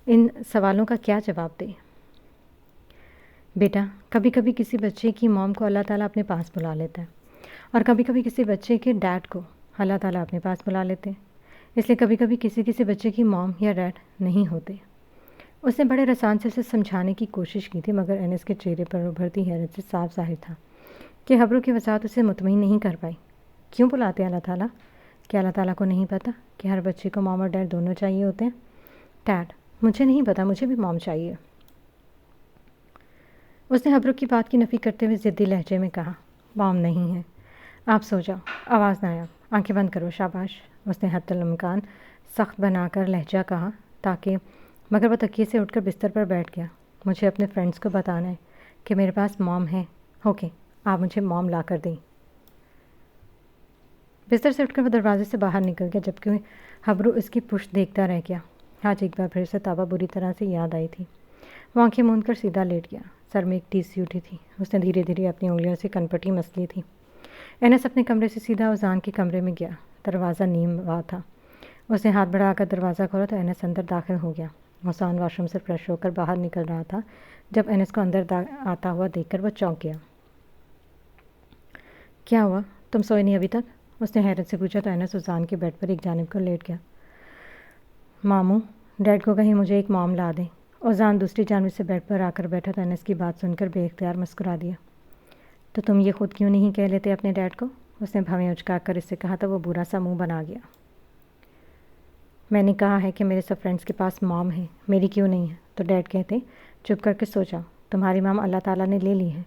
ان سوالوں کا کیا جواب دے۔ بیٹا، کبھی کبھی کسی بچے کی موم کو اللہ تعالیٰ اپنے پاس بلا لیتا ہے، اور کبھی کبھی کسی بچے کے ڈیڈ کو اللہ تعالیٰ اپنے پاس بلا لیتے ہیں۔ اس لیے کبھی کبھی کسی بچے کی موم یا ڈیڈ نہیں ہوتے۔ اس نے بڑے رسان سے اسے سمجھانے کی کوشش کی تھی، مگر انس کے چہرے پر ابھرتی حیرت سے صاف ظاہر تھا کہ حبروں کی وضاحت اسے مطمئن نہیں کر پائی۔ کیوں بلاتے ہیں اللہ تعالیٰ؟ کیا اللہ تعالیٰ کو نہیں پتہ کہ ہر بچے کو موم اور ڈیڈ دونوں چاہیے ہوتے ہیں؟ ڈیڈ، مجھے نہیں پتہ، مجھے بھی موم چاہیے۔ اس نے حبروں کی بات کی نفی کرتے ہوئے ضدی لہجے میں کہا، موم نہیں ہے، آپ سو جاؤ، آواز نہ آیا، آنکھیں بند کرو، شاباش۔ اس نے حتی الامکان سخت بنا کر لہجہ کہا تاکہ، مگر وہ تکیے سے اٹھ کر بستر پر بیٹھ گیا۔ مجھے اپنے فرینڈس کو بتانا ہے کہ میرے پاس موم ہے، اوکے، آپ مجھے موم لا کر دیں۔ بستر سے اٹھ کر وہ دروازے سے باہر نکل گیا، جبکہ حبرو اس کی پشت دیکھتا رہ گیا۔ آج ایک بار پھر اسے تابا بری طرح سے یاد آئی تھی۔ وہ آنکھیں موند کر سیدھا لیٹ گیا، سر میں ایک ٹیس سی اٹھی تھی۔ اس نے دھیرے دھیرے اپنی انگلیوں سے کنپٹی مس لی تھی۔ انس اپنے کمرے سے سیدھا اوزان کے کمرے میں گیا۔ دروازہ نیم وا تھا۔ اس نے ہاتھ بڑھا کر دروازہ کھولا تو انس اندر داخل ہو گیا۔ اوزان واش روم سے فریش ہو کر باہر نکل رہا تھا۔ جب انس کو اندر آتا ہوا دیکھ کر وہ چونک گیا۔ کیا ہوا؟ تم سوئے نہیں ابھی تک؟ اس نے حیرت سے پوچھا تو انس اوزان کے بیڈ پر ایک جانب کو لیٹ گیا۔ ماموں، ڈیڈ کو کہیں مجھے ایک موم لا دیں۔ اوزان دوسری جانب سے بیڈ پر آ کر بیٹھا تو انس کی بات سن کر بے اختیار مسکرا دیا۔ تو تم یہ خود کیوں نہیں کہہ لیتے اپنے ڈیڈ کو؟ اس نے بھویں اچکا کر اس سے کہا تو وہ برا سا منہ بنا گیا۔ میں نے کہا ہے کہ میرے سب فرینڈس کے پاس موم ہے، میری کیوں نہیں ہے؟ تو ڈیڈ کہتے چپ کر کے سو جاؤ، تمہاری موم اللہ تعالیٰ نے لے لی ہے۔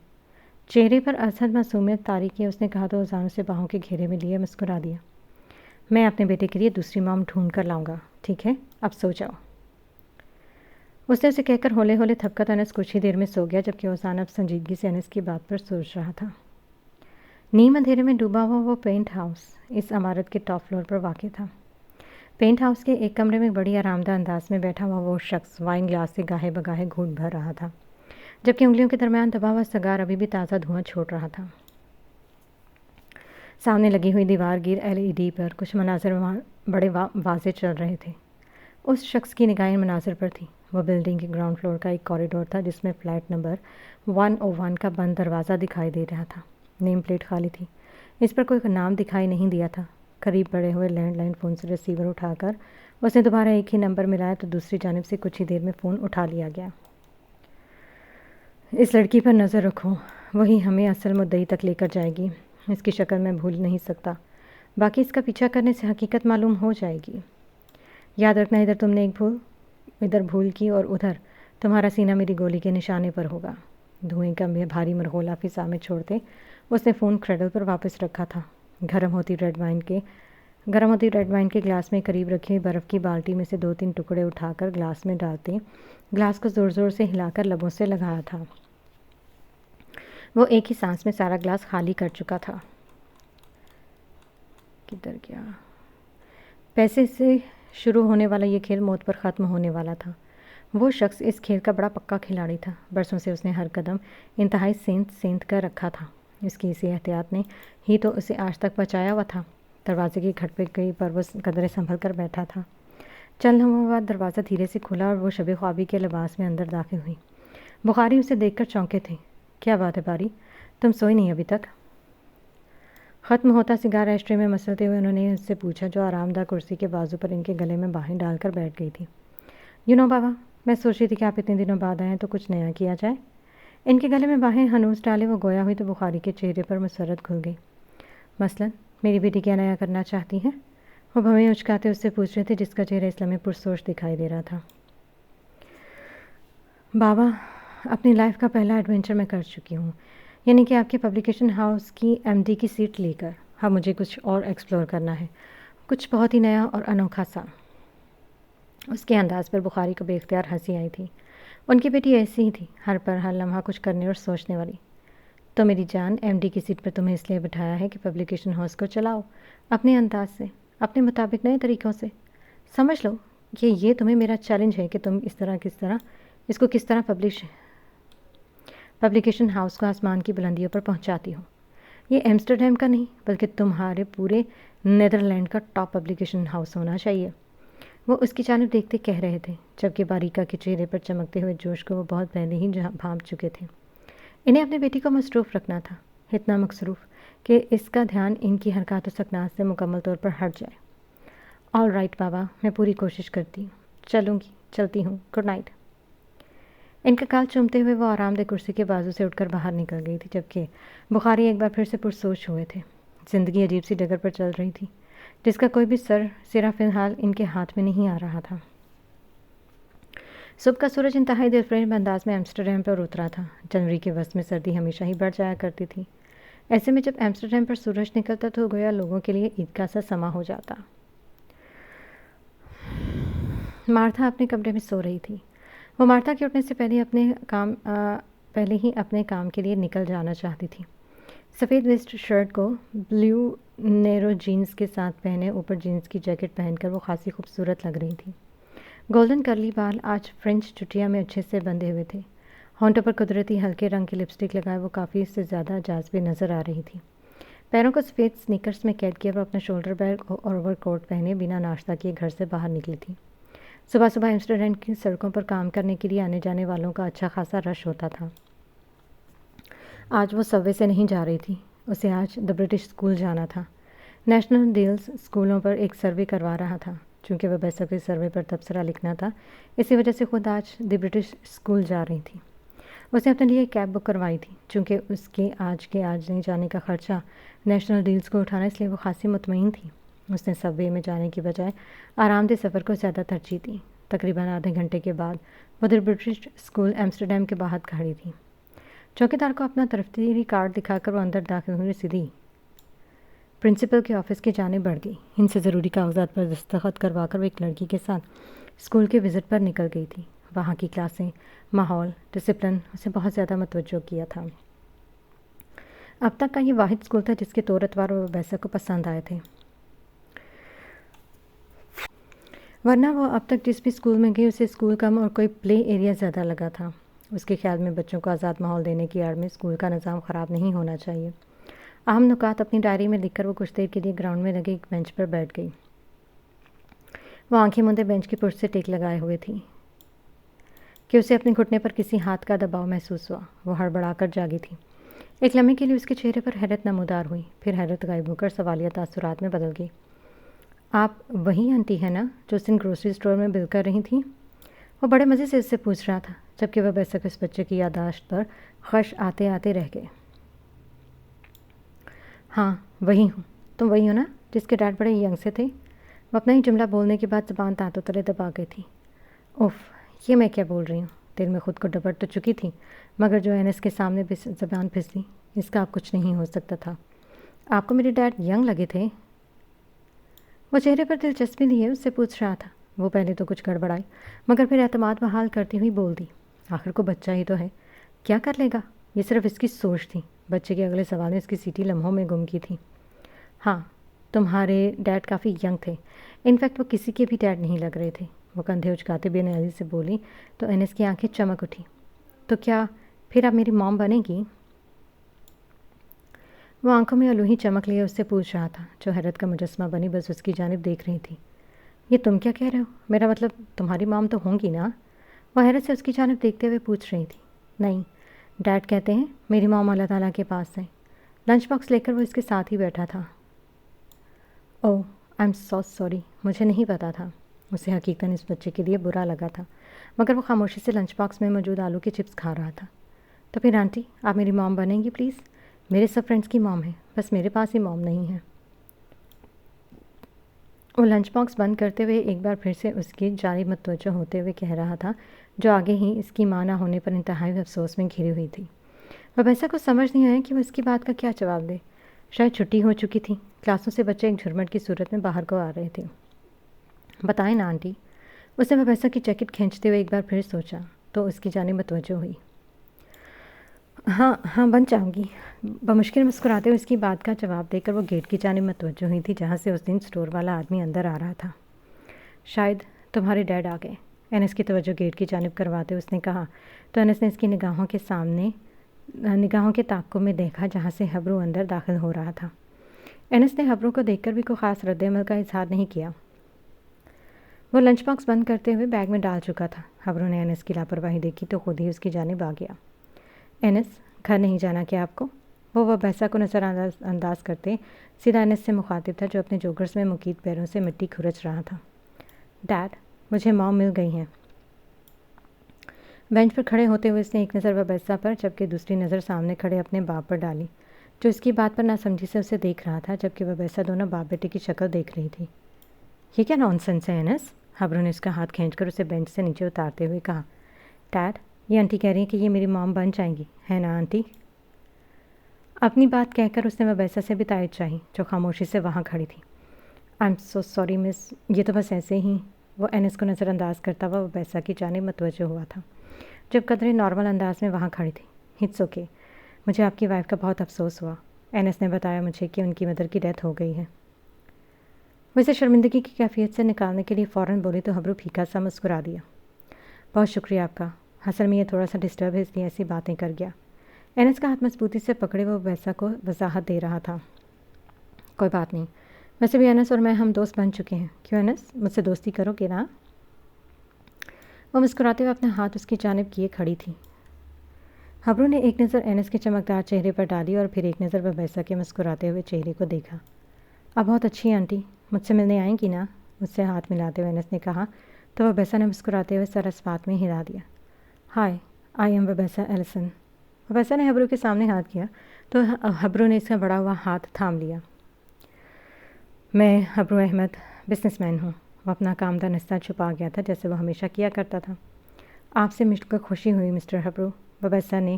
چہرے پر ازحد معصومیت طاری کیے اس نے کہا تو اوزان اسے باہوں کے گھیرے میں لیے مسکرا دیا۔ میں اپنے بیٹے کے لیے دوسری موم ڈھونڈ کر لاؤں گا، ٹھیک ہے؟ اب سو جاؤ۔ اس نے اسے کہہ کر ہولے ہولے تھپکا تو انس کچھ ہی دیر میں سو گیا، جبکہ اوزان اب سنجیدگی سے انس کی بات پر سوچ رہا تھا۔ نیم اندھیرے میں ڈوبا ہوا وہ پینٹ ہاؤس اس عمارت کے ٹاپ فلور پر واقع تھا۔ پینٹ ہاؤس کے ایک کمرے میں بڑی آرام دہ انداز میں بیٹھا ہوا وہ شخص وائن گلاس سے گاہے بگاہے گھونٹ بھر رہا تھا، جبکہ انگلیوں کے درمیان دبا ہوا سگار ابھی بھی تازہ دھواں چھوڑ رہا تھا۔ سامنے لگی ہوئی دیوار گیر LED پر کچھ مناظر بڑے واضح چل رہے تھے۔ اس شخص کی نگاہیں مناظر پر تھی، وہ بلڈنگ کے گراؤنڈ فلور کا ایک کوریڈور تھا جس میں فلیٹ نمبر 101 کا بند دروازہ دکھائی دے رہا تھا۔ نیم پلیٹ خالی تھی، اس پر کوئی نام دکھائی نہیں دیا تھا۔ قریب بڑے ہوئے لینڈ لائن فون سے ریسیور اٹھا کر اس نے دوبارہ ایک ہی نمبر ملایا تو دوسری جانب سے کچھ ہی دیر میں فون اٹھا لیا گیا۔ اس لڑکی پر نظر رکھو، وہی ہمیں اصل مدعی تک لے کر جائے گی۔ اس کی شکل میں بھول نہیں سکتا، باقی اس کا پیچھا کرنے سے حقیقت معلوم ہو جائے گی۔ یاد رکھنا، ادھر تم نے ادھر بھول کی اور ادھر تمہارا سینہ میری گولی کے نشانے پر ہوگا۔ دھوئیں کا بھاری مرغولہ فضا میں چھوڑتے اس نے فون کریڈل پر واپس رکھا تھا۔ گرم ہوتی ریڈ وائن کے گلاس میں قریب رکھی ہوئی برف کی بالٹی میں سے 2-3 ٹکڑے اٹھا کر گلاس میں ڈالتے گلاس کو زور زور سے ہلا کر لبوں سے لگایا تھا۔ وہ ایک ہی سانس میں سارا گلاس خالی کر چکا تھا۔ کدھر گیا؟ پیسے سے شروع ہونے والا یہ کھیل موت پر ختم ہونے والا تھا۔ وہ شخص اس کھیل کا بڑا پکا کھلاڑی تھا۔ برسوں سے اس نے ہر قدم انتہائی سینت کر رکھا تھا۔ اس کی اسی احتیاط نے ہی تو اسے آج تک بچایا ہوا تھا۔ دروازے کی کھٹ پہ گئی پر وہ قدرے سنبھل کر بیٹھا تھا۔ چند لمحوں بعد دروازہ دھیرے سے کھلا اور وہ شب خوابی کے لباس میں اندر داخل ہوئی۔ بخاری اسے دیکھ کر چونکے تھے۔ کیا بات ہے باری، تم سوئی نہیں ابھی تک؟ ختم ہوتا سگار ایشٹرے میں مسلتے ہوئے انہوں نے اس سے پوچھا، جو آرام دہ کرسی کے بازو پر ان کے گلے میں باہیں ڈال کر بیٹھ گئی تھی۔ بابا، میں سوچ رہی تھی کہ آپ اتنے دنوں بعد آئے ہیں تو کچھ نیا کیا جائے۔ ان کے گلے میں باہیں ہنوز ڈالے وہ گویا ہوئی تو بخاری کے چہرے پر مسرت کھل گئی۔ مثلاً میری بیٹی کیا نیا کرنا چاہتی ہیں؟ وہ بھویں اچکاتے اس سے پوچھ رہے تھے، جس کا چہرہ اس لمحے پرسوچ دکھائی دے رہا تھا۔ بابا، اپنی لائف کا پہلا ایڈونچر میں کر چکی ہوں، یعنی کہ آپ کے پبلیکیشن ہاؤس کی MD کی سیٹ لے کر۔ اب مجھے کچھ اور ایکسپلور کرنا ہے، کچھ بہت ہی نیا اور انوکھا سا۔ اس کے انداز پر بخاری کو بے اختیار ہنسی آئی تھی۔ ان کی بیٹی ایسی ہی تھی، ہر لمحہ کچھ کرنے اور سوچنے والی۔ تو میری جان، MD کی سیٹ پر تمہیں اس لیے بٹھایا ہے کہ پبلیکیشن ہاؤس کو چلاؤ اپنے انداز سے، اپنے مطابق، نئے طریقوں سے۔ سمجھ لو کہ یہ تمہیں میرا چیلنج ہے کہ تم اس کو کس طرح پبلیکیشن ہاؤس کو آسمان کی بلندیوں پر پہنچاتی ہو۔ یہ ایمسٹرڈیم کا نہیں بلکہ تمہارے پورے نیدرلینڈ کا ٹاپ پبلیکیشن ہاؤس ہونا چاہیے۔ وہ اس کی جانب دیکھتے کہہ رہے تھے، جبکہ باریکا کے چہرے پر چمکتے ہوئے جوش کو وہ بہت پہلے ہی بھانپ چکے تھے۔ انہیں اپنی بیٹی کو مصروف رکھنا تھا، اتنا مصروف کہ اس کا دھیان ان کی حرکات و سکنات سے مکمل طور پر ہٹ جائے۔ آل رائٹ بابا، میں پوری کوشش کرتی ہوں، چلتی ہوں، گڈ نائٹ۔ ان کا گال چومتے ہوئے وہ آرام دہ کرسی کے بازو سے اٹھ کر باہر نکل گئی تھی، جبکہ بخاری ایک بار پھر سے پرسوچ ہوئے تھے۔ زندگی عجیب سی ڈگر پر چل رہی تھی، جس کا کوئی بھی سرا فی الحال ان کے ہاتھ میں نہیں آ رہا تھا۔ صبح کا سورج انتہائی دلفریب انداز میں ایمسٹرڈیم پر اترا تھا۔ جنوری کے وسط میں سردی ہمیشہ ہی بڑھ جایا کرتی تھی۔ ایسے میں جب ایمسٹرڈیم پر سورج نکلتا تو گویا لوگوں کے لیے عید کا سا سما ہو جاتا۔ مارتھا اپنے کمرے میں سو رہی تھی۔ وہ مارتھا کے اٹھنے سے پہلے ہی اپنے کام کے لیے نکل جانا چاہتی تھی۔ سفید ویسٹ شرٹ کو بلیو نیرو جینز کے ساتھ پہنے اوپر جینز کی جیکٹ پہن کر وہ خاصی خوبصورت لگ رہی تھی۔ گولڈن کرلی بال آج فرینچ چٹیا میں اچھے سے بندھے ہوئے تھے۔ ہونٹوں پر قدرتی ہلکے رنگ کی لپسٹک لگائے وہ کافی سے زیادہ جاذبے نظر آ رہی تھی۔ پیروں کو سفید سنیکرز میں قید کیا وہ اپنا شولڈر بیگ اور اوور کوٹ پہنے بنا ناشتہ کیے گھر سے باہر نکلی تھی۔ صبح ایمسٹرڈیم کی سڑکوں پر کام کرنے کے لیے آنے جانے والوں کا اچھا خاصا رش ہوتا تھا۔ آج وہ سب وے سے نہیں جا رہی تھی، اسے آج دی برٹش اسکول جانا تھا۔ نیشنل ڈیلز اسکولوں پر ایک سروے کروا رہا تھا۔ چونکہ وہ بیسک سروے پر تبصرہ لکھنا تھا، اسی وجہ سے خود آج دی برٹش اسکول جا رہی تھی۔ اس نے اپنے لیے ایک کیب بک کروائی تھی۔ چونکہ اس کے آج نہیں جانے کا خرچہ نیشنل ڈیلز کو اٹھانا، اس لیے وہ خاصی مطمئن تھی۔ اس نے سب وے میں جانے کی بجائے آرام دہ سفر کو زیادہ ترجیح دی۔ تقریباً آدھے گھنٹے کے بعد وہ دی برٹش اسکول ایمسٹرڈیم کے باہر کھڑی تھی۔ چوکیدار کو اپنا ترفتیری کارڈ دکھا کر وہ اندر داخل ہوئی، سیدھی پرنسپل کے آفس کی جانب بڑھ گئی۔ ان سے ضروری کاغذات پر دستخط کروا کر وہ ایک لڑکی کے ساتھ اسکول کے وزٹ پر نکل گئی تھی۔ وہاں کی کلاسیں، ماحول، ڈسپلن اسے بہت زیادہ متوجہ کیا تھا۔ اب تک کا یہ واحد اسکول تھا جس کے طور اتوار وہ بیسک کو پسند آئے تھے، ورنہ وہ اب تک جس بھی اسکول میں گئی اسے اسکول کم اور کوئی پلے ایریا زیادہ لگا تھا۔ اس کے خیال میں بچوں کو آزاد ماحول دینے کی آڑ میں اسکول کا نظام خراب نہیں ہونا چاہیے۔ اہم نکات اپنی ڈائری میں لکھ کر وہ کچھ دیر کے لیے گراؤنڈ میں لگے ایک بینچ پر بیٹھ گئی۔ وہ آنکھیں مندے بینچ کی پشت سے ٹیک لگائے ہوئے تھی۔ کہ اسے اپنے گھٹنے پر کسی ہاتھ کا دباؤ محسوس ہوا۔ وہ ہڑبڑا کر جاگی تھی۔ ایک لمحے کے لیے اس کے چہرے پر حیرت نمودار ہوئی، پھر حیرت غائب ہو کر سوالیہ تاثرات میں بدل گئی۔ آپ وہی آنٹی ہیں نا جو اس دن گروسری اسٹور میں بل کر رہی تھیں؟ وہ بڑے مزے سے اس سے پوچھ رہا تھا، جبکہ وہ ویسا کہ اس بچے کی یادداشت پر خش آتے آتے رہ گئے۔ ہاں وہی ہوں۔ تم وہی ہو نا جس کے ڈیڈ بڑے ینگ سے تھے؟ وہ اپنا ہی جملہ بولنے کے بعد زبان دانتوں تلے دبا گئی تھی۔ اوف، یہ میں کیا بول رہی ہوں؟ دل میں خود کو ڈپٹ تو چکی تھی، مگر جو اینس کے سامنے زبان پھسلی، اس کا اب کچھ نہیں ہو سکتا تھا۔ آپ کو میرے ڈیڈ ینگ لگے تھے؟ وہ چہرے پر دلچسپی لیے اس سے پوچھ رہا تھا۔ وہ پہلے تو کچھ گڑبڑائی، مگر پھر اعتماد بحال کرتی ہوئی بول دی، آخر کو بچہ ہی تو ہے، کیا کر لے گا؟ یہ صرف اس کی سوچ تھی۔ بچے کے اگلے سوال نے اس کی سیٹی لمحوں میں گم کی تھی۔ ہاں، تمہارے ڈیڈ کافی ینگ تھے، انفیکٹ وہ کسی کے بھی ڈیڈ نہیں لگ رہے تھے۔ وہ کندھے اچکاتے بے نیازی سے بولی تو انس کی آنکھیں چمک اٹھی۔ تو کیا پھر آپ میری موم بنے گی؟ وہ آنکھوں میں الوہی چمک لیے اس سے پوچھ رہا تھا، جو حیرت کا مجسمہ بنی بس اس کی جانب دیکھ رہی تھی۔ یہ تم کیا کہہ رہے ہو؟ میرا مطلب تمہاری موم تو ہوں گی نا؟ وہ حیرت سے اس کی جانب دیکھتے ہوئے پوچھ رہی تھی۔ نہیں، ڈیڈ کہتے ہیں میری موم اللہ تعالیٰ کے پاس ہے۔ لنچ باکس لے کر وہ اس کے ساتھ ہی بیٹھا تھا۔ او آئی ایم سو سوری، مجھے نہیں پتا تھا۔ اسے حقیقتاً اس بچے کے لیے برا لگا تھا، مگر وہ خاموشی سے لنچ باکس میں موجود آلو کے چپس کھا رہا تھا۔ تو پھر آنٹی آپ میری موم بنیں گی پلیز؟ میرے سب فرینڈس کی موم ہے، بس میرے پاس ہی موم نہیں ہے۔ وہ لنچ باکس بند کرتے ہوئے ایک بار پھر سے اس کی جانب متوجہ ہوتے ہوئے کہہ رہا تھا، جو آگے ہی اس کی ماں نہ ہونے پر انتہائی افسوس میں گھری ہوئی تھی۔ وبیسا کو سمجھ نہیں آیا کہ وہ اس کی بات کا کیا جواب دے۔ شاید چھٹی ہو چکی تھی، کلاسوں سے بچے ایک جھرمٹ کی صورت میں باہر کو آ رہے تھے۔ بتائیں نا آنٹی، اس نے وبیسا کی جیکٹ کھینچتے ہوئے ایک بار پھر سوچا تو اس کی جانب متوجہ ہوئی۔ ہاں بن جاؤں گی۔ بمشکل مسکراتے ہوئے اس کی بات کا جواب دے کر وہ گیٹ کی جانب متوجہ ہوئی تھی، جہاں سے اس دن اسٹور والا آدمی اندر آ رہا تھا۔ شاید تمہارے ڈیڈ آ گئے، انس کی توجہ گیٹ کی جانب کرواتے اس نے کہا، تو انس نے اس کی نگاہوں کے تعاقب میں دیکھا جہاں سے ہبرو اندر داخل ہو رہا تھا۔ انس نے ہبرو کو دیکھ کر بھی کوئی خاص رد عمل کا اظہار نہیں کیا۔ وہ لنچ باکس بند کرتے ہوئے بیگ میں ڈال چکا تھا۔ ہبرو نے انس کی لاپرواہی دیکھی تو خود ہی اس کی جانب آ گیا۔ انس، گھر نہیں جانا کیا آپ کو؟ وہ وبیسا کو نظر انداز کرتے سیدھا انس سے مخاطب تھا، جو اپنے جوگرز میں مقید پیروں سے مٹی کھرچ رہا تھا۔ ڈیڈ، مجھے موم مل گئی ہیں۔ بینچ پر کھڑے ہوتے ہوئے اس نے ایک نظر وبیسا پر جبکہ دوسری نظر سامنے کھڑے اپنے باپ پر ڈالی، جو اس کی بات پر ناسمجھی سے اسے دیکھ رہا تھا، جبکہ وبیسا دونوں باپ بیٹے کی شکل دیکھ رہی تھی۔ یہ کیا نان سینس ہے انس؟ ہبرو نے اس کا ہاتھ کھینچ کر اسے بینچ سے نیچے اتارتے ہوئے کہا۔ ڈیڈ، یہ آنٹی کہہ رہی ہیں کہ یہ میری موم بن جائیں گی، ہے نا آنٹی؟ اپنی بات کہہ کر اس نے وبیسا سے بھی تائید چاہی، جو خاموشی سے وہاں کھڑی تھی۔ آئی ایم سو سوری مس، یہ تو بس ایسے ہی۔ وہ انس کو نظر انداز کرتا ہوا وبیسا کی جانب متوجہ ہوا تھا، جب قدرے نارمل انداز میں وہاں کھڑی تھی۔ اٹس اوکے، مجھے آپ کی وائف کا بہت افسوس ہوا۔ انس نے بتایا مجھے کہ ان کی مدر کی ڈیتھ ہو گئی ہے۔ وہ اسے شرمندگی کی کیفیت سے نکالنے کے لیے فوراً بولی تو ہبرو پھیکا سا مسکرا دیا۔ بہت شکریہ آپ کا، اصل میں یہ تھوڑا سا ڈسٹرب ہے، اس لیے ایسی باتیں کر گیا۔ انس کا ہاتھ مضبوطی سے پکڑے وہ وبیسا کو وضاحت دے رہا تھا۔ کوئی بات نہیں، ویسے بھی انس اور میں ہم دوست بن چکے ہیں، کیوں انس، مجھ سے دوستی کرو گے نا؟ وہ مسکراتے ہوئے اپنا ہاتھ اس کی جانب کیے کھڑی تھی۔ ہبرو نے ایک نظر انس کے چمکدار چہرے پر ڈالی اور پھر ایک نظر وبیسا کے مسکراتے ہوئے چہرے کو دیکھا۔ اب بہت اچھی آنٹی، مجھ سے ملنے آئیں گی نا؟ مجھ سے ہاتھ ملاتے ہوئے انس نے کہا تو وبیسا نے مسکراتے ہوئے سر اس بات میں ہلا دیا۔ ہائے، آئی ایم وبیسا ایلسن۔ وبیسا نے ہبرو کے سامنے ہاتھ کیا تو ہبرو نے اس کا بڑا ہوا ہاتھ تھام لیا۔ میں ہبرو احمد، بزنس مین ہوں۔ وہ اپنا کام دانستہ چھپا گیا تھا، جیسے وہ ہمیشہ کیا کرتا تھا۔ آپ سے مل کر خوشی ہوئی مسٹر ہبرو، وبیسا نے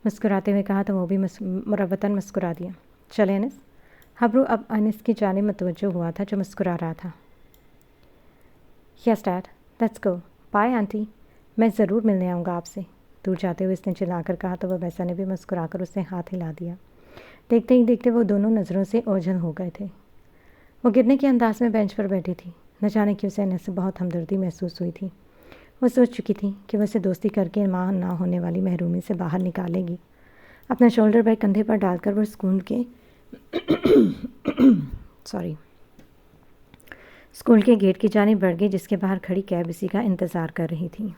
مسکراتے ہوئے کہا تو وہ بھی مروتاً مسکرا دیا۔ چلے انس۔ ہبرو اب انس کی جانب متوجہ ہوا تھا، جو مسکرا رہا تھا۔ Yes dad, let's go, bye aunty, میں ضرور ملنے آؤں گا آپ سے۔ دور جاتے ہوئے اس نے چلا کر کہا تو وبیسا نے بھی مسکرا کر اسے ہاتھ ہلا دیا۔ دیکھتے ہی دیکھتے وہ دونوں نظروں سے اوجھل ہو گئے تھے۔ وہ گرنے کے انداز میں بینچ پر بیٹھی تھی، نہ جانے کہ اسے انس سے بہت ہمدردی محسوس ہوئی تھی۔ وہ سوچ چکی تھی کہ وہ اسے دوستی کر کے ماں نہ ہونے والی محرومی سے باہر نکالے گی۔ اپنا شولڈر بیگ کندھے پر ڈال کر وہ اسکول کے گیٹ کی جانب بڑھ گئی، جس کے باہر کھڑی کیب اسی کا انتظار کر رہی تھی۔